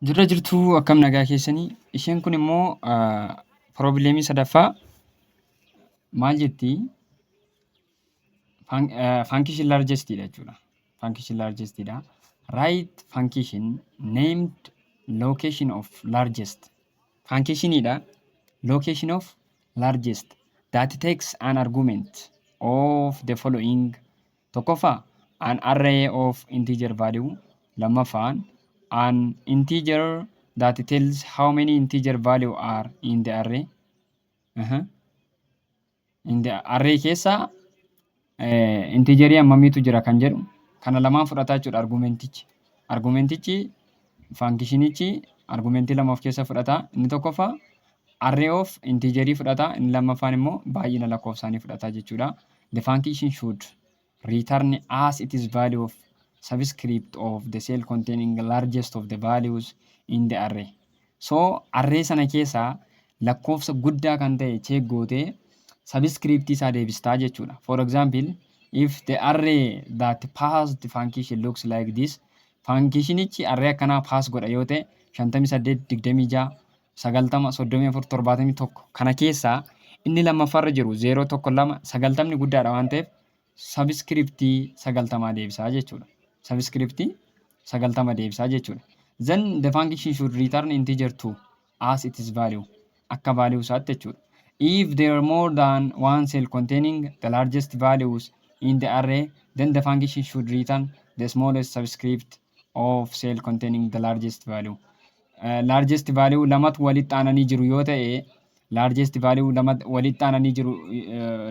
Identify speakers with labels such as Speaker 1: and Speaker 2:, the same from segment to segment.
Speaker 1: Jirra jirtuu akkam nagaa keessanii? Isheen kun immoo piroobileemii sadaffaa maal jettii? Function largestidha jechuudha. Function largestidha. Write function named location of largest. Functionidha. Location of largest that takes an argument of the following. Tokkoffaa an array of integer value. Lammaffaan an integer that tells how many integer value are in the array. In the array keessa integerii hammamiitu jira kan jedhu kana lamaan fudhataa jechuudha argumentichi. Argumentichi functionichi argumentii lama of keessa fudhata. Inni tokkoffaa array of integerii fudhata. Inni lammaffaan immoo baay'ina lakkoofsaanii fudhata jechuudha. The function should return as it is value of subscript of the cell containing the largest of the values in the array. So array sana keessa lakkoofsa guddaa kan ta'e check gootee subscript isaa deebistaa jechuudha. For example, if the array that passed the function looks like this, functionichi array akkanaa pass godha yoo ta'e 58, 26, 90, 34, 71 kana keessaa inni lammaffaarra jiru 0, 1, 2, 90 guddaadha waan ta'eef subscriptii 90 deebisaa jechuudha. Subscriptii 90 deebisaa jechuudha. Then the function should return integer 2 as it is value. Akka value isaatti jechuudha. If there are more than one cell containing the largest values in the array, then the function should return the smallest subscript of cell containing the largest value. Largest value lamatu walitti aananii jiru yoo ta'e, largest value walitti aananii jiru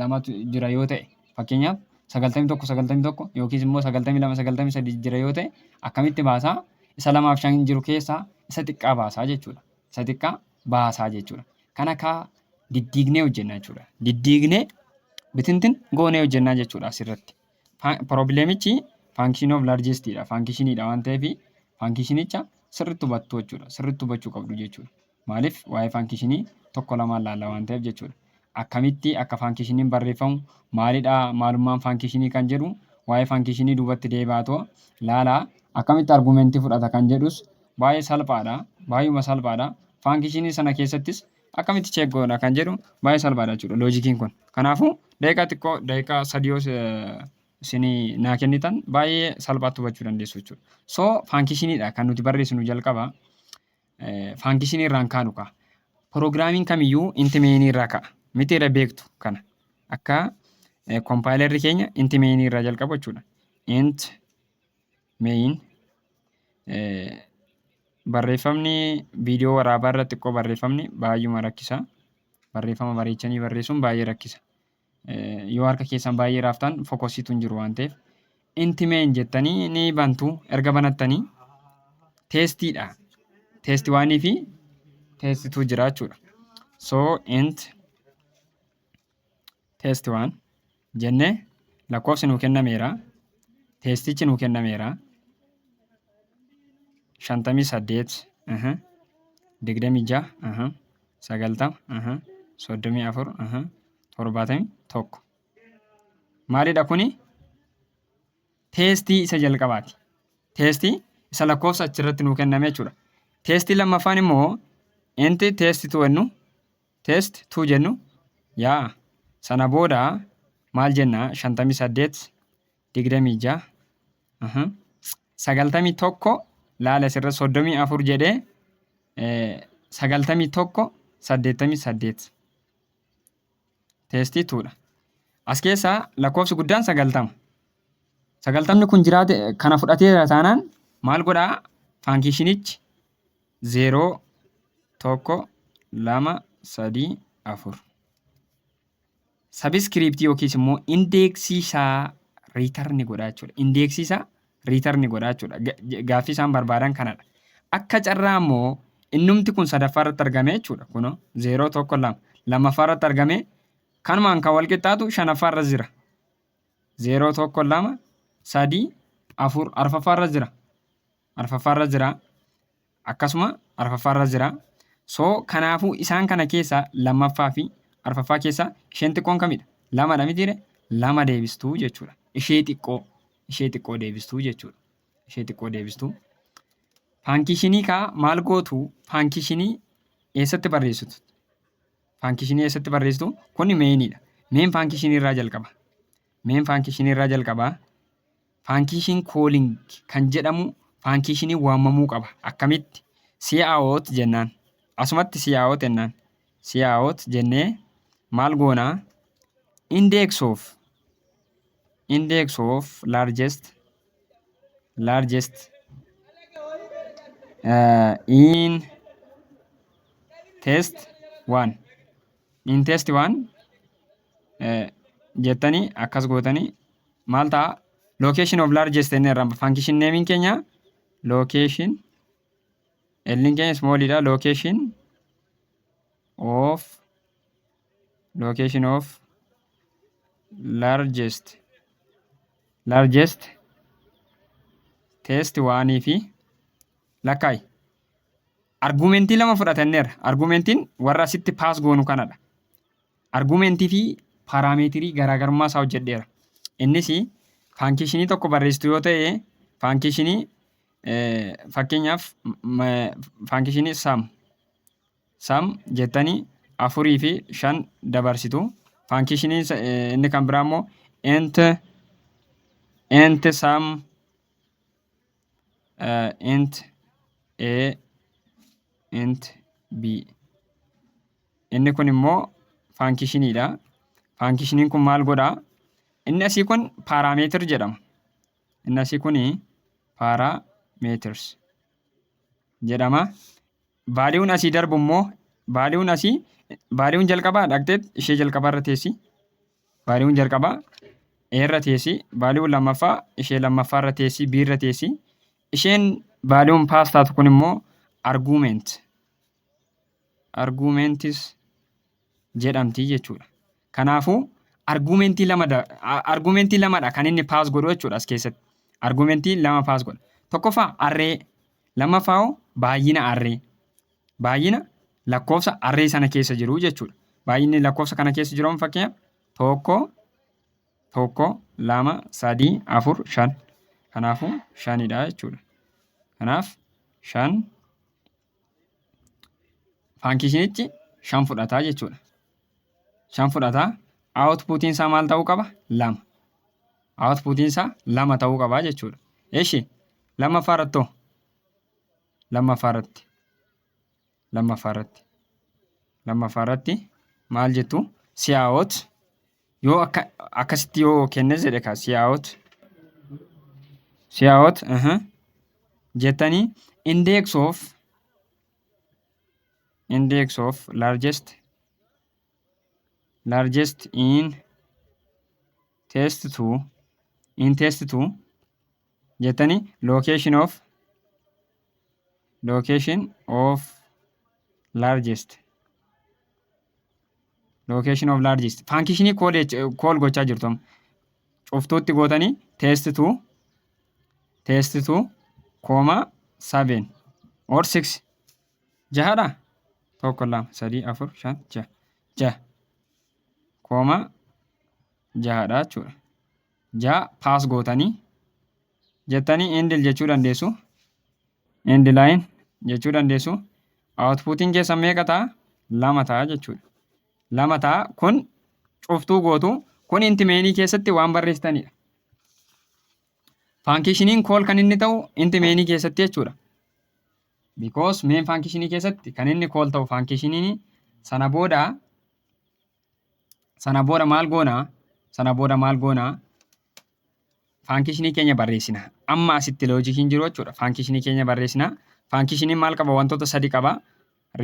Speaker 1: lamatu jira yoo ta'e, fakkeenyaaf 91 yookiis immoo 92 jira yoo ta'e, akkamitti baasaa? Isa 2 fi 5 jiru keessaa isa xiqqaa baasaa jechuudha. Isa xiqqaa baasaa jechuudha. Kana kaa diddiignee hojjennaa jechuudha. Diddiignee bitintin goonee hojjennaa jechuudha asirratti. Piroobileemichi function of largestidha. Functionidha waan ta'eef functionicha sirriitti hubattu jechuudha. Sirriitti hubachuu qabdu jechuudha. Maaliif waa'ee functionii tokko lamaan laalla waan ta'eef jechuudha. Akkamitti akka functioniin barreeffamu maalidha maalummaan functionii kan jedhu waa'ee functionii duubatti deebaatoo laalaa akkamitti argumentii fudhata kan jedhus baay'ee salphaadha. Baay'uma salphaadha. Functionii sana keessattis akkamitti check goona kan jedhu baay'ee salphaadha jechuudha loojikiin kun. Kanaafuu daqiiqaa 3 isinii naa kennitan baay'ee salphaatti hubachuu dandeessu jechuudha. So functioniidha kan nuti barreessinu jalqaba. Functionii irraan kaanu ka'a. Piroograamiin kamiyyuu inti meenii irraa ka'a. Miti irra beektu kana. Akka kompaayilarri keenya inti meenii irraa jalqabu jechuudha. Int main barreeffamni viidiyoo waraabaa irratti xiqqoo barreeffamni baay'uma rakkisa. Barreeffama bareechanii barreessuun baay'ee rakkisa. Yoo harka keessan baay'ee raaftan fokosiitu hin jiru waan ta'eef inti main jettanii ni bantu. Erga banattanii teestiidha. Teesti 1 fi teesti 2 jira jechuudha. So int teesti 1 jennee lakkoofsi nuu kennameera. Teestichi nuu kennameera. 58 26 90 34 71 maalidha kuni? Teestii isa jalqabaati. Teestii isa lakkoofsa achirratti nuu kenname jechuudha. Teestii lammaffaan immoo inti teesti 2 jennu teesti 2 jennu yaa sana booda maal jenna 58 26 91 laala asirra 34 jedhee 91 88 teestii 2dha. As keessaa lakkoofsi guddaan 90. 90 kun jiraate kana fudhateera taanaan maal godhaa? Functionichi 0 1 2 3 4 subscript yookiis immoo indeeksii isaa return godhaa jechuudha. Indeeksii isaa return godhaa jechuudha. Gaaffii isaan barbaadan kanadha. Akka carraa immoo innumti kun sadaffaa irratti argame jechuudha. Kunoo 0 1 2 lammaffaa irratti argame kanumaan kan wal qixxaatu shanaffaa irra jira. 0 1 2 3 4 arfaffaa irra jira. Arfaffaa irra jira. Akkasuma arfaffaa irra jira. So kanaafuu isaan kana keessa lammaffaa fi arfaffaa keessa isheen xiqqoon kamidha? Lamadha mitiire? Lama deebistuu jechuudha. Ishee xiqqoo deebistuu jechuudha. Ishee xiqqoo deebistuu. Faankishinii kaa maal gootu faankishinii eessatti barreessitu? Faankishinii eessatti barreessitu? Kuni meenidha. Meen faankishinii irraa jalqaba. Meen faankishinii irraa jalqaba. Faankishin kooling kan jedhamu faankishinii waamamuu qaba. Akkamitti? Si'aawot jennaan. Asumatti si'aawot jennaan. Si'aawot jennee maal goonaa? Index of largest in test 1 in test 1 jettanii akkas gootanii maal ta'a? Location of largest jenneerra. Function name keenya location elin keenya smallidha. Location of largest test 1 fi lakkaay. Argumentii lama fudhatanneerra. Argumentiin warra asitti paas goonu kanadha. Argumentii fi paaraameetirii garaagarummaa isaa hojjedheera. Innis faankishinii tokko barreessitu yoo ta'e faankishinii fakkeenyaaf faankishinii sam jettanii 4 fi 5 dabarsitu. Faankishinii inni kan biraa immoo int sam int a int b. Inni kun immoo faankishiniidha. Faankishiniin kun maal godhaa? Inni asii kun paaraameetir jedhama. Inni asii kun paaraameetirs jedhama. Vaaliyuun asii darbu immoo vaaliyuun jalqabaa dhaqxee ishee jalqabaa irra teessi. Vaaliyuun jalqabaa A irra teessi. Vaaliyuun lammaffaa ishee lammaffaa irra teessi. B irra teessi. Isheen vaaliyuun paas taatu kun immoo argumentis jedhamti jechuudha. Kanaafuu argumentii lamadha kan inni paas godhu jechuudha as keessatti. Argumentii lama paas godha. Tokkoffaa arree, lammaffaa baay'ina arree. Baay'ina lakkoofsa arree sana keessa jiru jechuudha. Baay'inni lakkoofsa kana keessa jiru fakkeenyaaf tokko, 2, 3, 4, 5. Kanaafuu 5dha jechuudha. Kanaaf 5 faankishinichi 5 fudhataa jechuudha. 5 fudhataa. Outputiin isaa maal ta'uu qaba? 2. Outputiin isaa 2 ta'uu qaba jechuudha. Eeshi lammaffaarratti maal jettu? Si'aawot yoo akkasitti yoo kennes jedhe kaa si'aawot jettanii index of largest in test 2 jettanii location of largest faankishinii kool gochaa jirtu cuftuutti gootanii test 2 7 or 6 jahadha. 1 2 3 4 5 6 jahadha jechuudha. 6 paas gootanii jettanii endil jechuu dandeessu. End line jechuu dandeessu. Outputiin keessan meeqa ta'a? 2 ta'a jechuudha. 2 ta'a. Kun cuftuu gootu. Kun inti meenii keessatti waan barreessitanidha. Faankishiniin kool kan inni ta'u inti meenii keessatti jechuudha. Because meen faankishinii keessatti kan inni kool ta'u faankishiniin sana booda maal goonaa? Faankishinii keenya barreessina. Amma asitti loojikiin jiru jechuudha. Faankishinii keenya barreessina. Faankishiniin maal qaba? Wantoota 3 qaba.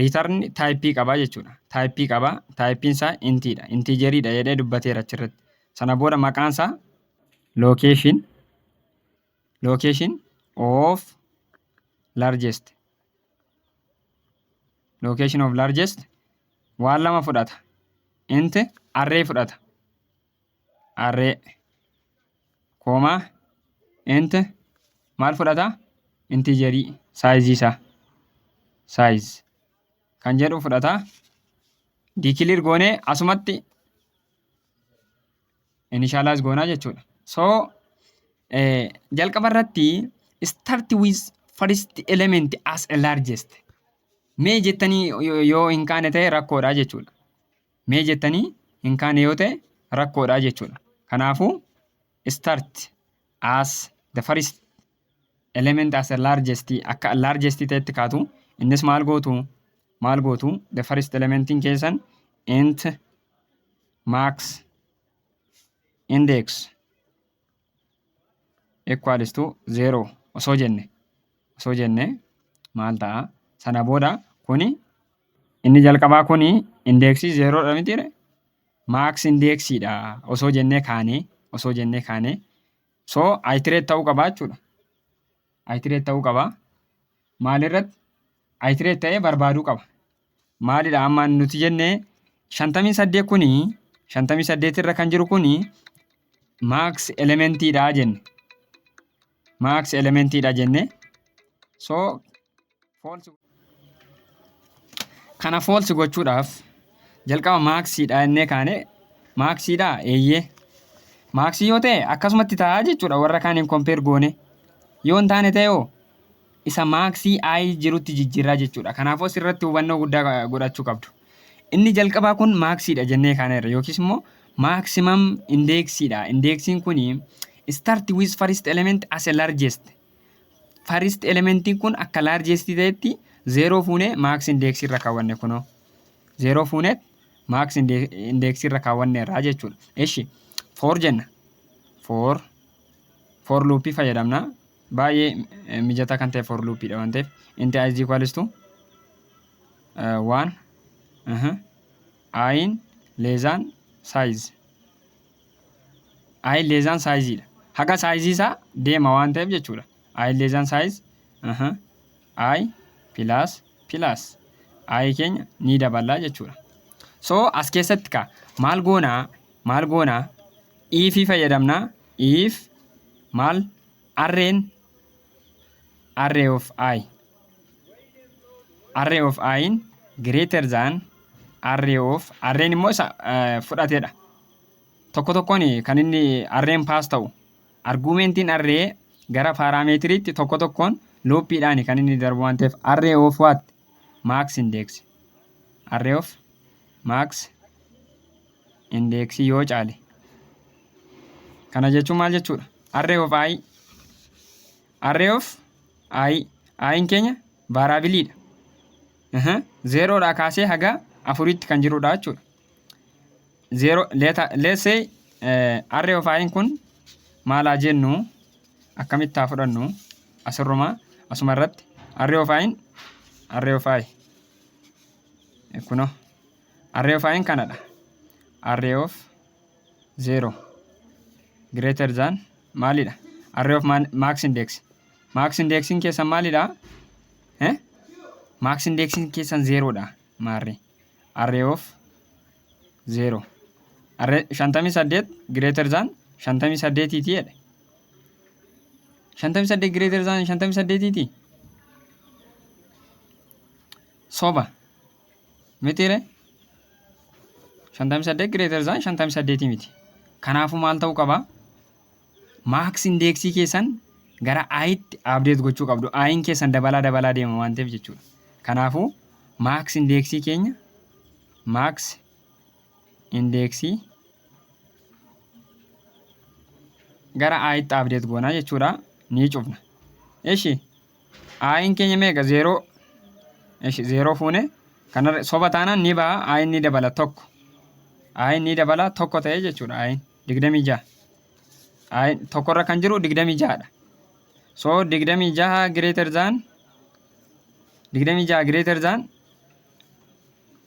Speaker 1: Return taayippii qaba jechuudha. Taayippii qaba. Taayippiin isaa intiidha. Intiijeriidha jedhee dubbateera achirratti. Sana booda maqaan isaa location of largest. Location of largest waan 2 fudhata. Int arree fudhata. Arree int maal fudhata? Intiijerii saayizii isaa. Saayiz kan jedhu fudhata. Diikiliir goonee asumatti initialize goonaa jechuudha. So jalqaba irratti start with first element as a largest. Mee jettanii yoo hin kaane ta'e rakkoodha jechuudha. Mee jettanii hin kaane yoo ta'e rakkoodha jechuudha. Kanaafuu start as the first element as a largest akka largest ta'etti kaatu. Innis maal gootu the first elementiin keessan int max index equals to 0 osoo jenne maal ta'a? Sana booda kuni inni jalqabaa kuni indeksii 0 dha mitiire? Max indeksiidha osoo jennee kaane. So iterate ta'uu qaba jechuudha. Iterate ta'uu qaba. Maalirratti? Iterate ta'ee barbaaduu qaba. Maalidha amma nuti jennee 58 kuni 58 irra kan jiru kuni max elementiidha jenne. Max elementiidha jenne. So false. Kana false gochuudhaaf jalqaba maxiidha jennee kaane maxiidha eeyyee. Maxii yoo ta'e akkasumatti ta'a jechuudha warra kaaniin compare goone. Yoo hin taane ta'e isa maxii I jirutti jijjiirraa jechuudha. Kanaafuu asirratti hubannoo guddaa godhachuu qabdu. Inni jalqabaa kun maxiidha jennee kaaneerra yookiis immoo maximum indexiidha. Indexiin kuni start with first element as a largest. First elementiin kun akka largest ta'etti 0 fuunee max index irra kaawwanne kunoo. 0 fuunee max index irra kaawwanneerra jechuudha. Eshi for jenna. For loopii fayyadamna. Baay'ee mijataa kan ta'e for loopidha waan ta'eef int I is equals to 1 I less than size. I less than size dha. Haga size isaa deema waan ta'eef jechuudha. I less than size I plus I keenya ni dabala jechuudha. So as keessatti ka maal goona if fayyadamna. If maal array of I greater than arrayn immoo isa fudhateedha. Tokkoon kan inni arrayn pass ta'u argumentiin array gara parameetiriitti tokkoon loopiidhaan kan inni darbu waan ta'eef array of what? Max index. Array of max index yoo caale. Kana jechuun maal jechuudha? Array of I keenya variableidha. 0 dhaa kaasee haga 4tti kan jirudha jechuudha. 0 let's say array of I kun maalaa jennu akkamitti haa fudhannu asuma irratti array of I kuno array of I kanadha. Array of 0 greater than maalidha? Array of max index. Max indexing keessan maalidha? Max indexing keessan 0 dha maarree. Array of 0. Array 58 greater than 58 iti jedhe. 58 greater than 58 iti. Soba. Mitiire? 58 greater than 58 miti. Kanaafuu maal ta'uu qaba? Max indexii keessan gara itti update gochuu qabdu. I'n keessan dabalaa deema waan ta'eef jechuudha. Kanaafuu max indexii keenya max indexii gara itti update goona jechuudha. Ni cufna. Eshi I'n keenya meeqa 0. Eshi 0 fuune kana soba taanaan ni ba'a. I'n ni dabala tokko. I'n ni dabala tokko ta'e jechuudha. I'n 26. I'n tokkorra kan jiru 26 dha. So 26 greater than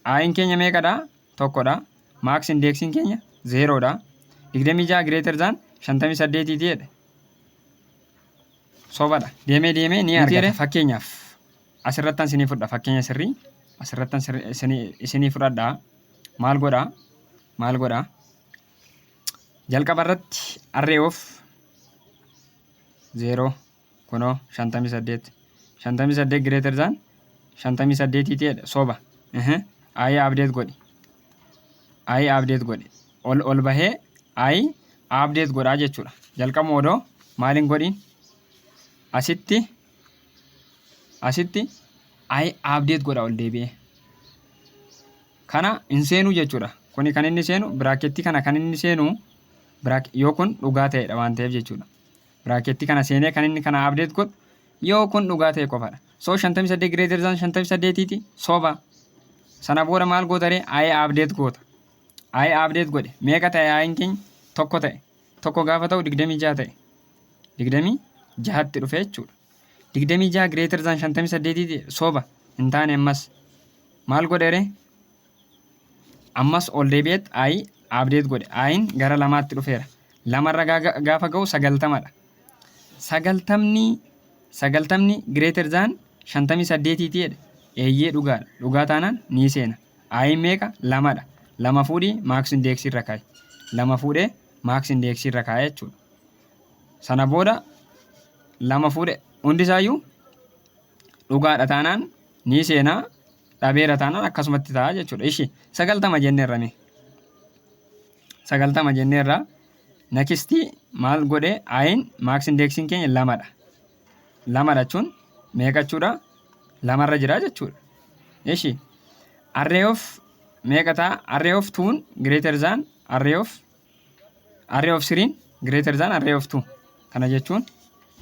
Speaker 1: I'n keenya meeqadha? Tokkodha. Max indexing keenya 0 dha. 26 greater than 58 iti jedhe. Sobadha. Deemee ni argata. Fakkeenyaaf asirrattan isinii fudha. Fakkeenya sirrii asirrattan isinii fudhadha. Maal godha? Jalqaba irratti array of 0 kunoo 58 greater than 58 iti jedhe. Soba. I update godhi. Ol bahee I update godhaa jechuudha. Jalqaba odoo maaliin godhiin asitti asitti I update godha ol deebi'ee. Kana hin seenuu jechuudha. Kuni kan inni seenu biraaketii kana kan inni seenu yoo kun dhugaa ta'edha waan ta'eef jechuudha. Biraaketii kana seenee kan inni kana update godhu yoo kun dhugaa ta'e qofadha. So 58 greater than 58 soba. Sana booda maal gootaree I update goota. I update godhe meeqa ta'e I keenya tokko ta'e. Tokko gaafa ta'u 26 ta'e. 26tti dhufe jechuudha. 26 greater than 58 soba hin taane ammas maal godhere ammas ol deebi'eet I update godhe. I'n gara 2tti dhufeera. 2 irra gaafa ga'u 90dha. 90 greater than 58 jedhe. Eeyyee dhugaadha. Dhugaa taanaan ni seena. I meeqa 2dha. 2 fuudhii maaks indeeksii irra kaa'i. 2 fuudhee maaks indeeksii irra kaa'e jechuudha. Sana booda 2 fuudhe hundisaayyuu dhugaadha taanaan ni seenaa. Dhabeera taanaan akkasumatti ta'a jechuudha. Ishii 90 jenneerra mee. 90 jenneerra. Nakistii maal godhee I'n maaks indeeksiin keenya 2dha. 2 jechuun meeqa jechuudha? 2 irra jira jechuudha. Ishii array of meeqa ta'a? Array of 2 greater than array of 3 greater than array of 2. Kana jechuun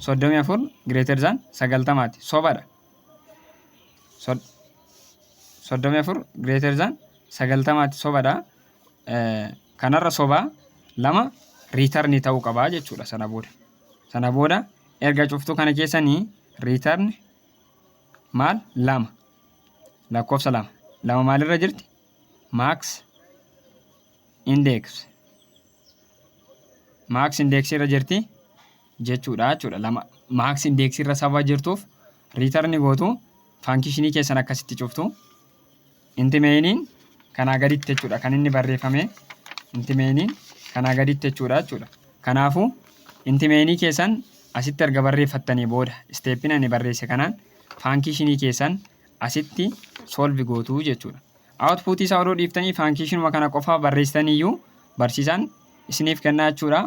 Speaker 1: 34 greater than 90ti. Sobadha. 34 greater than 90ti sobadha. Kanarra sobaa 2 return ta'uu qabaa jechuudha sana booda. Sana booda erga cuftuu kana keessanii return maal 2 lakkoofsa 2 maalirra jirti? Max index irra jirti jechuudha jechuudha. 2 max index irra sababa jirtuuf return gootu fankishinii keessan akkasitti cuftu. Inti meeniin kanaa gaditti jechuudha kan inni barreeffame. Inti meeniin kanaa gaditti jechuudha jechuudha. Kanaafuu inti meenii keessan asitti erga barreeffattanii booda isteeppiin ani barreesse kanaan faankishinii keessan asitti solvi gootuu jechuudha. Output isaa odoo dhiiftanii faankishinuma kana qofaa barreessitaniyyuu barsiisaan isiniif kennaa jechuudha.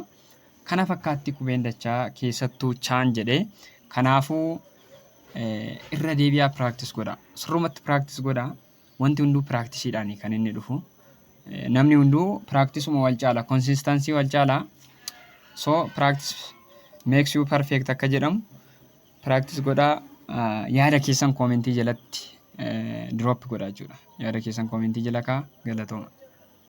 Speaker 1: Kana fakkaatti qubeen dachaa keessattuu chaan jedhee. Kanaafuu irra deebi'aa practice godhaa. Sirrumatti practice godhaa. Wanti hunduu practiceedhaan kan inni dhufu. Namni hunduu practiceuma wal caala, consistency wal caala. So practice makes you perfect akka jedhamu practice godhaa. Yaada keessan koomentii jalatti drop godhaa jechuudha. Yaada keessan koomentii jala kaa galatooma.